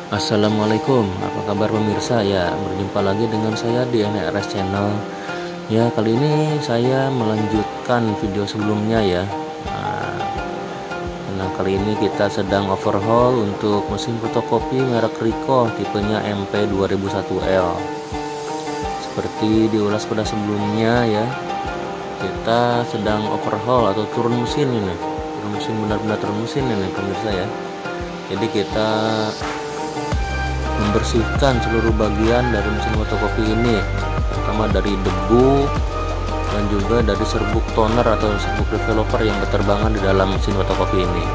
Assalamualaikum, apa kabar pemirsa ya? Berjumpa lagi dengan saya di NRS Channel. Ya, kali ini saya melanjutkan video sebelumnya ya. Nah, kali ini kita sedang overhaul untuk mesin fotokopi merek Ricoh tipenya MP2001L. Seperti diulas pada sebelumnya ya, kita sedang overhaul atau turun mesin ini. Turun mesin, benar-benar turun mesin ini pemirsa ya. Jadi kita membersihkan seluruh bagian dari mesin fotokopi ini, pertama dari debu dan juga dari serbuk toner atau serbuk developer yang berterbangan di dalam mesin fotokopi ini.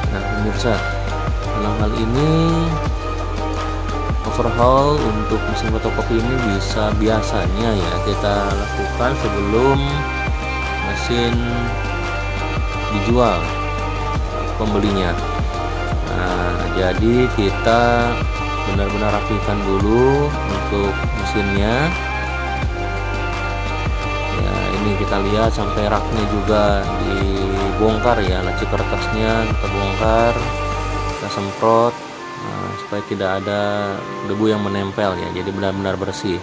Nah pemirsa, dalam hal ini overhaul untuk mesin fotokopi ini biasanya ya kita lakukan sebelum mesin dijual pembelinya. Nah, jadi kita benar-benar rapikan dulu untuk mesinnya. Ya, ini kita lihat sampai raknya juga dibongkar ya, laci kertasnya kita bongkar, kita semprot supaya tidak ada debu yang menempel ya. Jadi benar-benar bersih.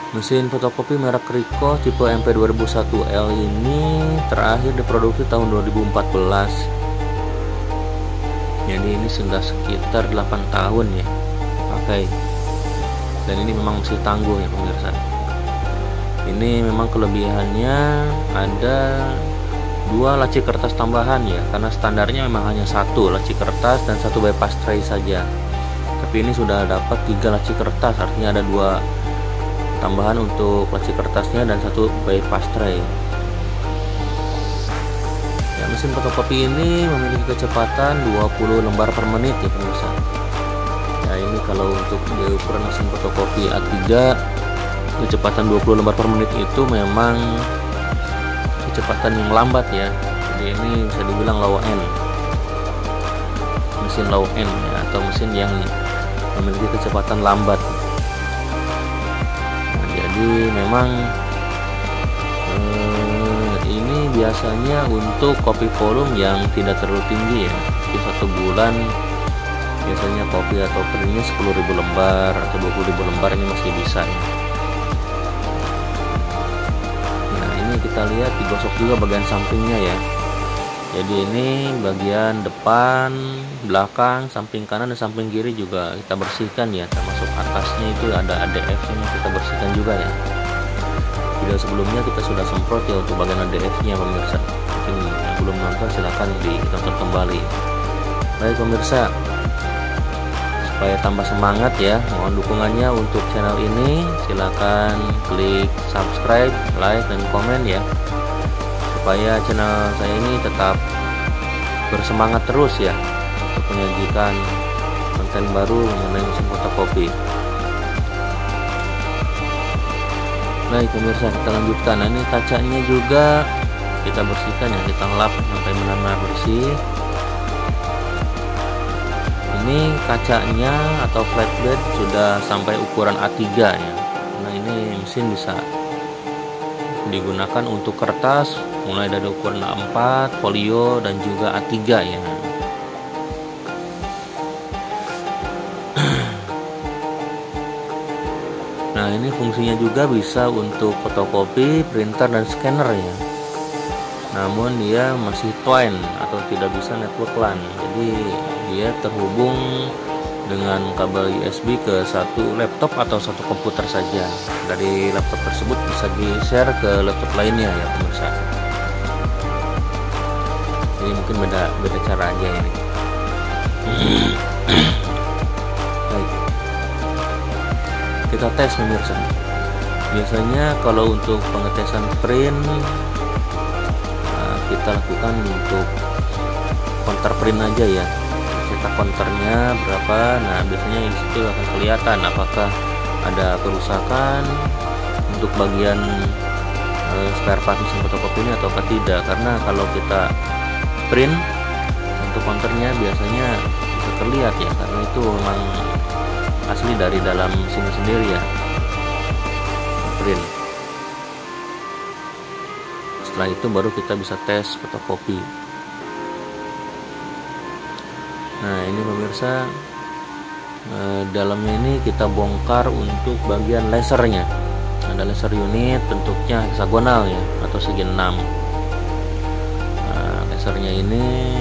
Mesin fotokopi merek Ricoh tipe MP2001L ini terakhir diproduksi tahun 2014. Jadi ini sudah sekitar 8 tahun ya pakai. Dan ini memang masih tangguh ya pemirsa. Ini memang kelebihannya ada 2 laci kertas tambahan ya, karena standarnya memang hanya 1 laci kertas dan 1 bypass tray saja. Tapi ini sudah dapat 3 laci kertas, artinya ada 2 tambahan untuk laci kertasnya dan 1 bypass tray. Ya, mesin fotokopi ini memiliki kecepatan 20 lembar per menit ya pemirsa. Ya, ini kalau untuk di ukuran mesin fotokopi A3 kecepatan 20 lembar per menit itu memang kecepatan yang lambat ya. Jadi ini bisa dibilang low end. Mesin low end ya, atau mesin yang memiliki kecepatan lambat. Jadi memang ini biasanya untuk kopi volume yang tidak terlalu tinggi ya. Di 1 bulan biasanya kopi atau printnya 10.000 lembar atau 20.000 lembar ini masih bisa ya. Nah ini kita lihat digosok juga bagian sampingnya ya. Jadi ini bagian depan, belakang, samping kanan dan samping kiri juga kita bersihkan ya, termasuk atasnya itu ada ADF nya kita bersihkan juga ya. Video sebelumnya kita sudah semprot ya untuk bagian ADF nya pemirsa. Mungkin yang belum nonton silahkan ditonton kembali. Baik pemirsa, supaya tambah semangat ya, mohon dukungannya untuk channel ini. Silahkan klik subscribe, like dan komen ya, supaya channel saya ini tetap bersemangat terus ya untuk menyajikan konten baru mengenai mesin fotokopi. Baik pemirsa, kita lanjutkan. Nah, ini kacanya juga kita bersihkan ya, kita lap sampai benar-benar bersih. Ini kacanya atau flatbed sudah sampai ukuran A3 ya. Nah ini mesin bisa digunakan untuk kertas mulai dari ukuran A4, folio dan juga A3 ya. Nah ini fungsinya juga bisa untuk fotokopi, printer dan scanner ya. Namun dia masih twine atau tidak bisa network LAN. Jadi dia terhubung dengan kabel USB ke satu laptop atau satu komputer saja. Dari laptop tersebut bisa di-share ke laptop lainnya ya pemirsa. Jadi mungkin beda cara aja ini. Baik. Kita tes pemirsa. Biasanya kalau untuk pengetesan print kita lakukan untuk counter print aja ya. Cetak counternya berapa. Nah biasanya di situ akan kelihatan apakah ada kerusakan untuk bagian spare part mesin fotokopi ini ataukah tidak. Karena kalau kita print untuk counternya biasanya bisa terlihat ya, karena itu memang asli dari dalam mesin sendiri ya, print. Setelah itu baru kita bisa tes fotokopi. Nah ini pemirsa, dalamnya ini kita bongkar untuk bagian lasernya. Ada laser unit, bentuknya heksagonal ya, atau segi 6. Nah, lasernya ini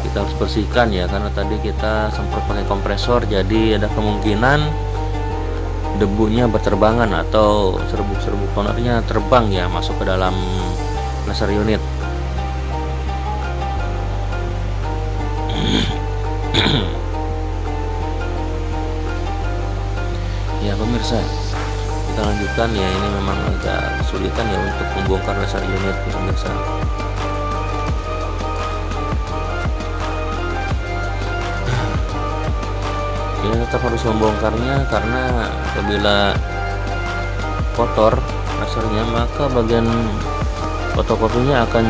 kita harus bersihkan ya, karena tadi kita semprot pakai kompresor, jadi ada kemungkinan debunya berterbangan atau serbuk-serbuk tonernya terbang ya, masuk ke dalam laser unit. Ya pemirsa, kita lanjutkan ya. Ini memang agak kesulitan ya untuk membongkar laser unit pemirsa. Ini tetap harus membongkarnya, karena apabila kotor lasernya maka bagian fotokopinya akan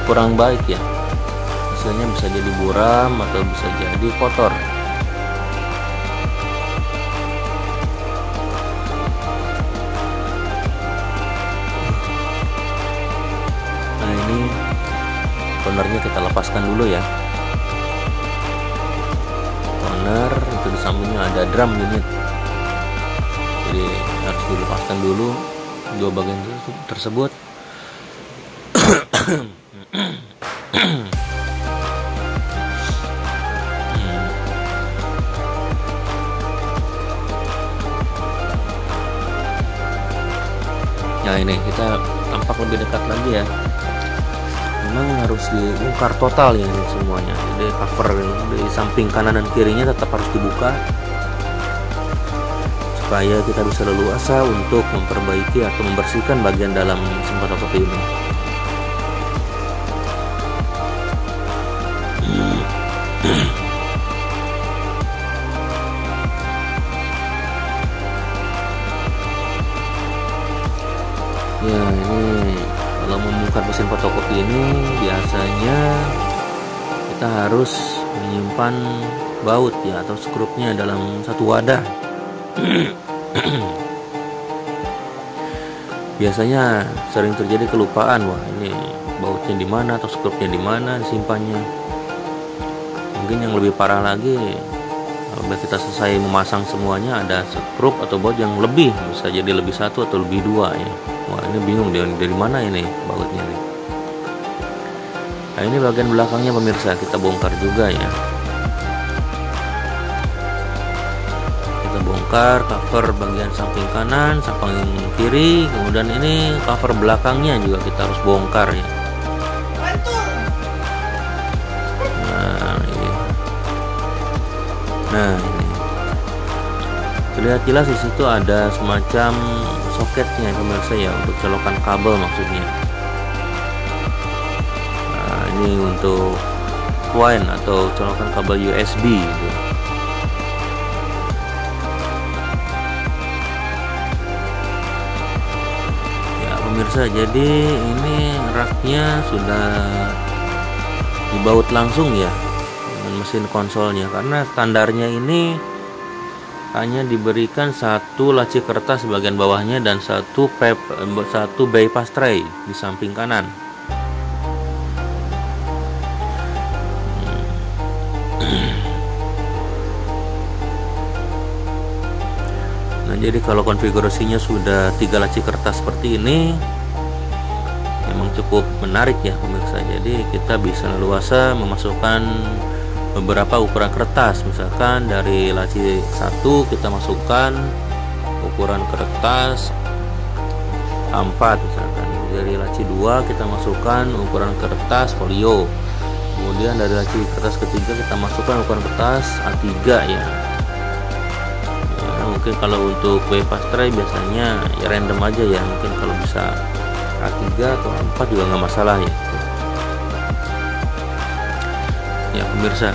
kurang baik ya. Hasilnya bisa jadi buram atau bisa jadi kotor. Nah ini tonernya kita lepaskan dulu ya. Toner itu di sampingnya ada drum unit, jadi harus dilepaskan dulu dua bagian tersebut. Nah ini kita tampak lebih dekat lagi ya. Memang harus dibongkar total ya ini semuanya. Jadi cover di samping kanan dan kirinya tetap harus dibuka, supaya kita bisa leluasa untuk memperbaiki atau membersihkan bagian dalam mesin fotokopi ini. Ya ini kalau membongkar mesin fotokopi ini biasanya kita harus menyimpan baut ya atau skrupnya dalam satu wadah. Biasanya sering terjadi kelupaan, wah ini bautnya di mana atau skrupnya di mana disimpannya. Mungkin yang lebih parah lagi, apabila kita selesai memasang semuanya ada skrup atau baut yang lebih, bisa jadi lebih satu atau lebih dua ya. Wah ini bingung dari mana ini bautnya nih. Nah ini bagian belakangnya pemirsa, kita bongkar juga ya. Kita bongkar cover bagian samping kanan, samping kiri, kemudian ini cover belakangnya juga kita harus bongkar ya. Nah ini terlihat jelas di situ ada semacam soketnya pemirsa ya, untuk colokan kabel maksudnya. Nah ini untuk wine atau colokan kabel USB gitu. Ya pemirsa, jadi ini raknya sudah dibaut langsung ya dengan mesin konsolnya, karena standarnya ini hanya diberikan satu laci kertas bagian bawahnya dan satu bypass tray di samping kanan. Nah jadi kalau konfigurasinya sudah 3 laci kertas seperti ini, memang cukup menarik ya pemirsa. Jadi kita bisa leluasa memasukkan beberapa ukuran kertas, misalkan dari laci 1 kita masukkan ukuran kertas A4 misalkan, dari laci 2 kita masukkan ukuran kertas folio, kemudian dari laci kertas ketiga kita masukkan ukuran kertas A3 ya. Mungkin kalau untuk bypass tray biasanya ya random aja ya, mungkin kalau bisa A3 atau A4 juga nggak masalah ya. Ya pemirsa,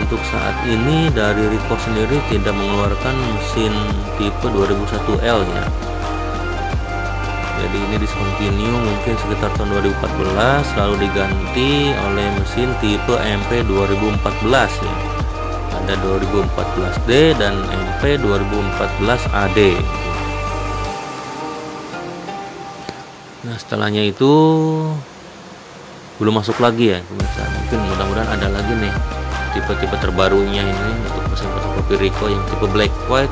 untuk saat ini dari Ricoh sendiri tidak mengeluarkan mesin tipe 2001L ya. Jadi ini discontinue mungkin sekitar tahun 2014, lalu diganti oleh mesin tipe MP 2014 ya. ada 2014D dan MP 2014AD. Nah, setelahnya itu belum masuk lagi ya pemirsa. Mungkin mudah-mudahan ada lagi nih tipe-tipe terbarunya ini untuk mesin fotokopi Ricoh yang tipe black white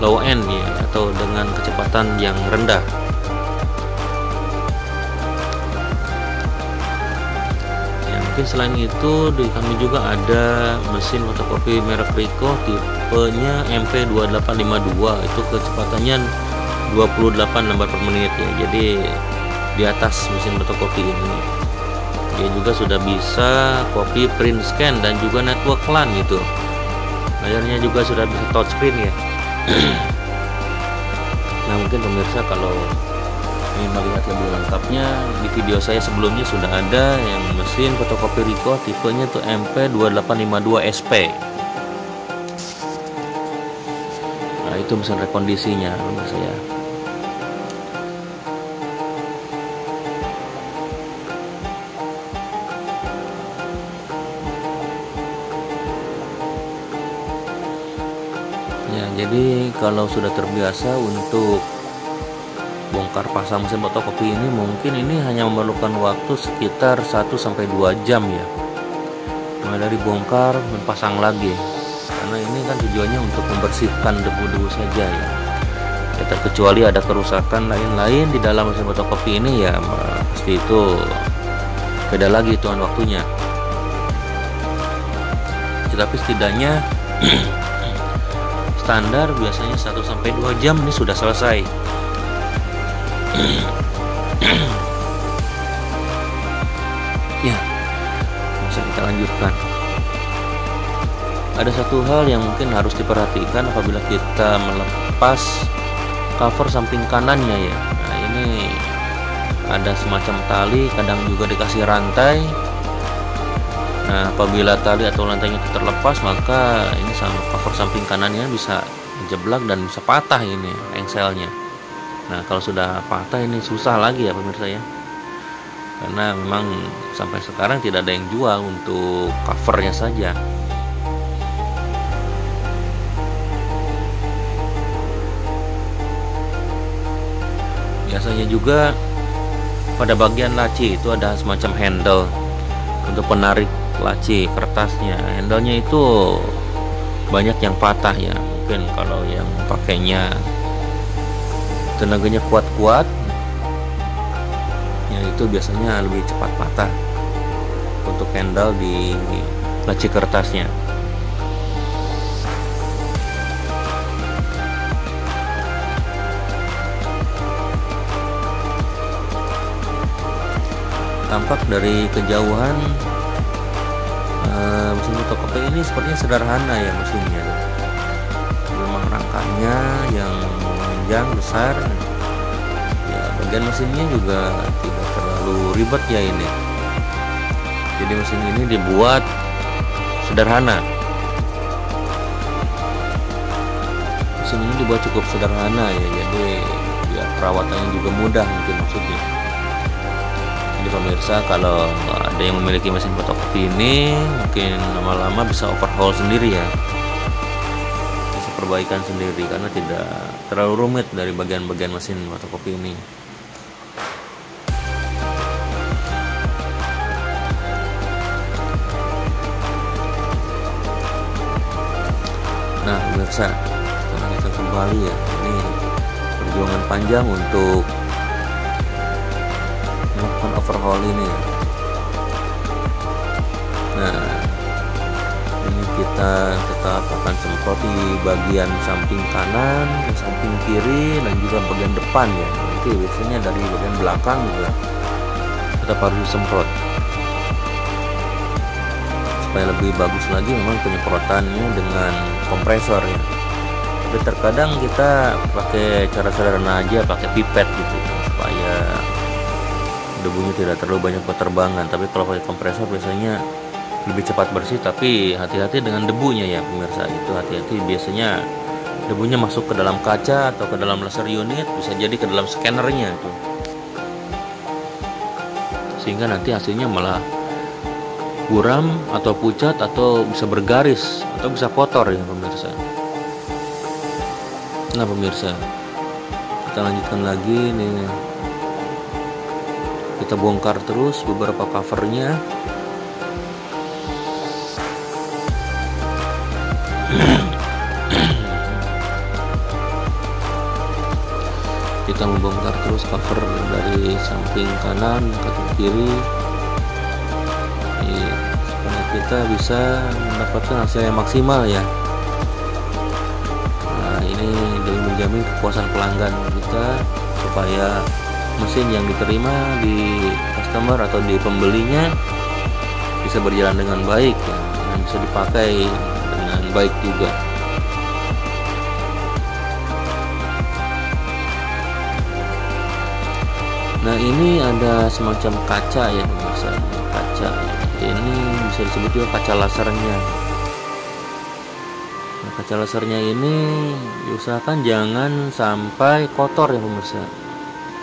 low end ya, atau dengan kecepatan yang rendah. Ya, mungkin selain itu di kami juga ada mesin fotokopi merek Ricoh tipenya MP2852, itu kecepatannya 28 lembar per menit ya. Jadi di atas mesin fotokopi ini dia juga sudah bisa copy, print, scan, dan juga network LAN gitu. Layarnya juga sudah bisa touchscreen ya. Nah, mungkin pemirsa kalau ingin melihat lebih lengkapnya, di video saya sebelumnya sudah ada yang mesin fotokopi Ricoh tipenya tuh MP2852SP. Nah, itu mesin rekondisinya pemirsa ya. Ya, jadi kalau sudah terbiasa untuk bongkar pasang mesin fotokopi ini, mungkin ini hanya memerlukan waktu sekitar 1-2 jam ya, mulai dari bongkar dan pasang lagi, karena ini kan tujuannya untuk membersihkan debu-debu saja ya. Ya, terkecuali ada kerusakan lain-lain di dalam mesin fotokopi ini ya, pasti itu beda lagi hitungan waktunya. Tetapi setidaknya standar biasanya 1-2 jam ini sudah selesai. Ya, bisa kita lanjutkan. Ada satu hal yang mungkin harus diperhatikan apabila kita melepas cover samping kanannya ya. Nah, ini ada semacam tali, kadang juga dikasih rantai. Nah, apabila tali atau lantainya itu terlepas, maka ini cover samping kanannya bisa jeblak dan bisa patah ini engselnya. Nah, kalau sudah patah ini susah lagi ya pemirsa ya, karena memang sampai sekarang tidak ada yang jual untuk covernya saja. Biasanya juga pada bagian laci itu ada semacam handle untuk penarik laci kertasnya. Handlenya itu banyak yang patah ya. Mungkin kalau yang pakainya tenaganya kuat-kuat ya, itu biasanya lebih cepat patah untuk handle di laci kertasnya. Tampak dari kejauhan mesin fotokopi ini sepertinya sederhana ya mesinnya. Memang rangkanya yang panjang besar ya, bagian mesinnya juga tidak terlalu ribet ya ini. Jadi mesin ini dibuat sederhana. Mesin ini dibuat cukup sederhana ya, jadi biar perawatannya juga mudah mungkin maksudnya. Jadi pemirsa, kalau ada yang memiliki mesin fotokopi ini, mungkin lama-lama bisa overhaul sendiri ya, bisa perbaikan sendiri karena tidak terlalu rumit dari bagian-bagian mesin fotokopi ini. Nah pemirsa, sekarang kita kembali ya, ini perjuangan panjang untuk melakukan overhaul ini ya. Nah, ini kita tetap akan semprot di bagian samping kanan, samping kiri, dan juga bagian depan ya. Nanti biasanya dari bagian belakang juga tetap harus disemprot supaya lebih bagus lagi memang penyemprotannya dengan kompresor ya. Tapi terkadang kita pakai cara sederhana aja, pakai pipet gitu ya, supaya debunya tidak terlalu banyak berterbangan. Tapi kalau pakai kompresor biasanya lebih cepat bersih, tapi hati-hati dengan debunya ya pemirsa. Itu hati-hati, biasanya debunya masuk ke dalam kaca atau ke dalam laser unit, bisa jadi ke dalam scannernya itu, sehingga nanti hasilnya malah buram atau pucat atau bisa bergaris atau bisa kotor ya pemirsa. Nah pemirsa, kita lanjutkan lagi nih, kita bongkar terus beberapa covernya. Kita membongkar terus cover dari samping kanan ke kiri supaya kita bisa mendapatkan hasil yang maksimal ya. Nah ini demi menjamin kepuasan pelanggan kita, supaya mesin yang diterima di customer atau di pembelinya bisa berjalan dengan baik ya, dan bisa dipakai dengan baik juga. Nah ini ada semacam kaca ya pemirsa, kaca ini bisa disebut juga kaca lasernya. Nah, kaca lasernya ini diusahakan jangan sampai kotor ya pemirsa,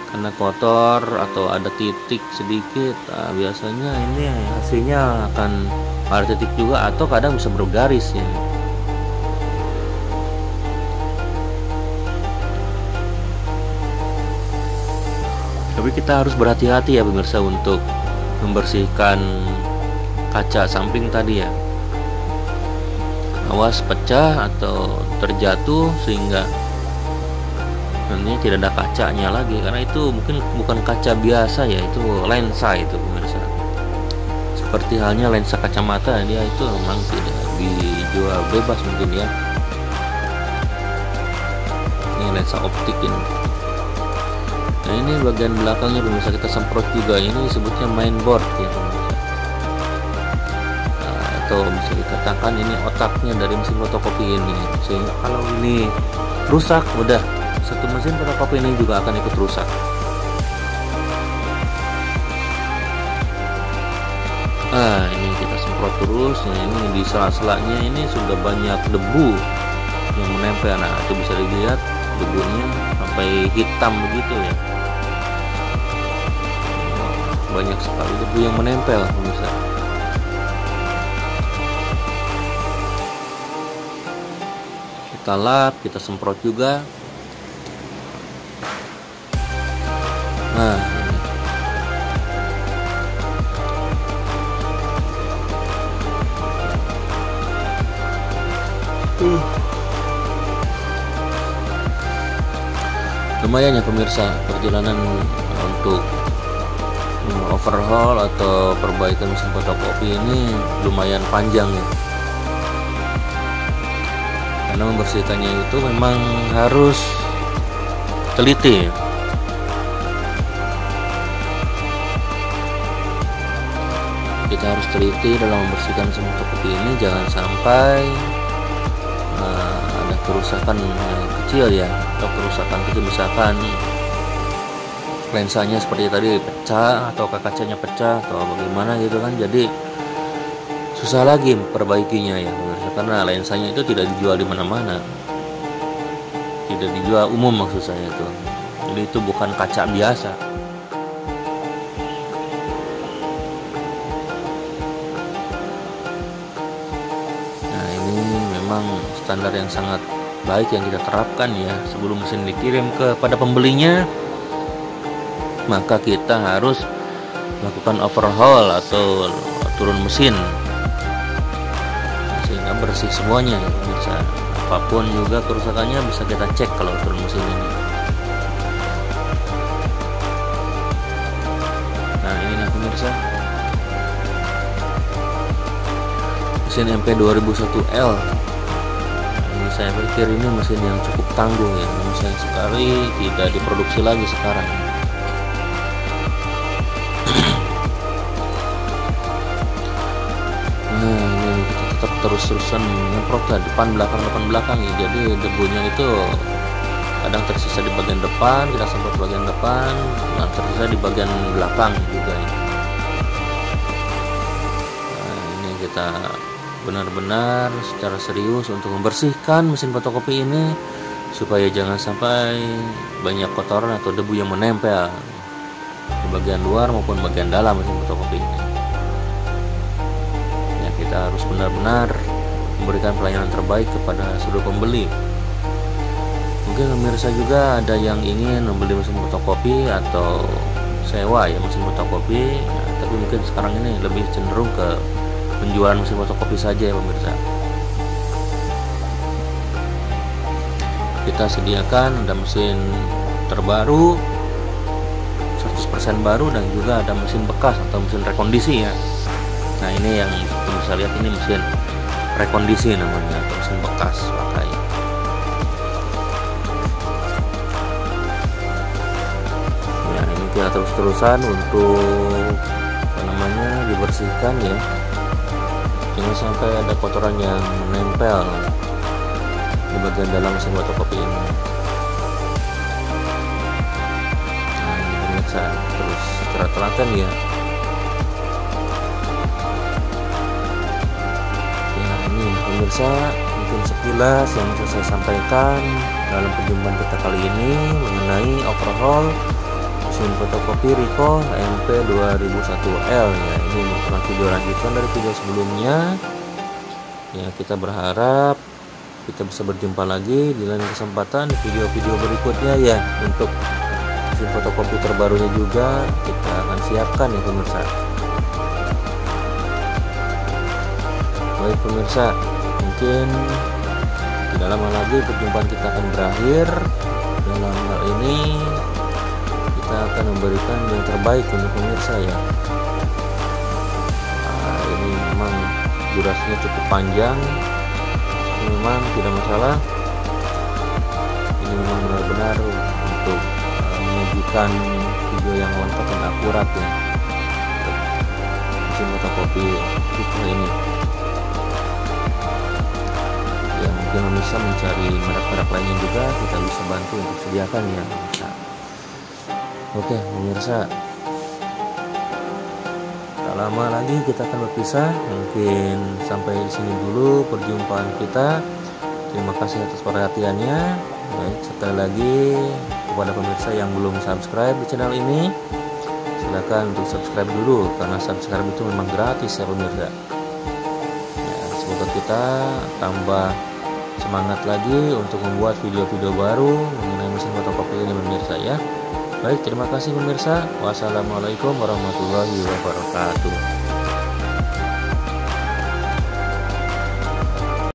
karena kotor atau ada titik sedikit, biasanya ini hasilnya akan ada titik juga atau kadang bisa bergaris ya. Tapi kita harus berhati-hati ya pemirsa untuk membersihkan kaca samping tadi ya. Awas pecah atau terjatuh sehingga ini tidak ada kacanya lagi, karena itu mungkin bukan kaca biasa ya, itu lensa itu pemirsa. Seperti halnya lensa kacamata, dia itu memang tidak dijual bebas mungkin ya. Ini lensa optik ini. Nah ini bagian belakangnya pemirsa, kita semprot juga, ini disebutnya mainboard ya pemirsa. Nah, atau bisa dikatakan ini otaknya dari mesin fotokopi ini, sehingga kalau ini rusak, udah satu mesin fotokopi ini juga akan ikut rusak. Ini kita semprot terus. Nah ini di sela-selanya ini sudah banyak debu yang menempel. Nah itu bisa dilihat debunya sampai hitam begitu ya. Banyak sekali debu yang menempel pemirsa. Kita lap, kita semprot juga. Nah lumayan ya pemirsa, perjalanan untuk overhaul atau perbaikan mesin fotokopi ini lumayan panjang ya, karena membersihkannya itu memang harus teliti. Kita harus teliti dalam membersihkan mesin fotokopi ini, jangan sampai ada kerusakan kecil ya, atau kerusakan kecil misalkan lensanya seperti tadi pecah atau kacanya pecah atau bagaimana gitu kan, jadi susah lagi perbaikinya ya pemirsa, karena lensanya itu tidak dijual di mana-mana, tidak dijual umum maksud saya itu, jadi itu bukan kaca biasa. Nah ini memang standar yang sangat baik yang kita terapkan ya, sebelum mesin dikirim kepada pembelinya maka kita harus melakukan overhaul atau turun mesin sehingga bersih semuanya ya pemirsa. Apapun juga kerusakannya bisa kita cek kalau turun mesin ini. Nah inilah pemirsa mesin MP 2001L. Ini saya pikir ini mesin yang cukup tangguh ya, sayang sekali tidak diproduksi lagi sekarang. Nah ini kita tetap terus-terusan nyemprot lah depan belakang ya, jadi debunya itu kadang tersisa di bagian depan, kita semprot bagian depan, dan tersisa di bagian belakang juga ya. Nah ini kita benar-benar secara serius untuk membersihkan mesin fotokopi ini supaya jangan sampai banyak kotoran atau debu yang menempel di bagian luar maupun bagian dalam mesin fotokopi ini. kita harus benar-benar memberikan pelayanan terbaik kepada seluruh pembeli. Mungkin pemirsa juga ada yang ingin membeli mesin fotokopi atau sewa ya mesin fotokopi, tapi mungkin sekarang ini lebih cenderung ke penjualan mesin fotokopi saja ya pemirsa. Kita sediakan ada mesin terbaru 100% baru dan juga ada mesin bekas atau mesin rekondisi ya. Nah ini yang bisa lihat, ini mesin rekondisi namanya atau mesin bekas pakai. Ya ini kita terus-terusan untuk dibersihkan ya, jangan sampai ada kotoran yang menempel di bagian dalam mesin fotokopi ini. Nah ini pemirsa, terus secara telaten ya. Ya ini pemirsa, mungkin sekilas yang bisa saya sampaikan dalam perjumpaan kita kali ini mengenai overhaul mesin fotokopi Ricoh MP2001L ya. Ini merupakan video lanjutan dari video sebelumnya ya. Kita berharap kita bisa berjumpa lagi di lain kesempatan di video-video berikutnya ya. Untuk mesin fotokopi terbarunya juga kita akan siapkan ya pemirsa. Baik pemirsa, mungkin tidak lama lagi perjumpaan kita akan berakhir. Dalam hal ini kita akan memberikan yang terbaik untuk pemirsa ya. Nah, ini memang durasinya cukup panjang, memang tidak masalah. Ini memang benar-benar untuk menyajikan video yang lengkap dan akurat ya untuk mesin fotokopi Ricoh ini. Ya mungkin bisa mencari merek-merek lainnya juga kita bisa bantu untuk sediakan ya pemirsa. Oke pemirsa, tak lama lagi kita akan berpisah. Mungkin sampai di sini dulu perjumpaan kita. Terima kasih atas perhatiannya. Baik, sekali lagi kepada pemirsa yang belum subscribe di channel ini, silakan untuk subscribe dulu karena subscribe itu memang gratis ya pemirsa. Ya, semoga kita tambah semangat lagi untuk membuat video-video baru mengenai mesin fotokopi ini pemirsa ya. Baik, terima kasih pemirsa. Wassalamualaikum warahmatullahi wabarakatuh.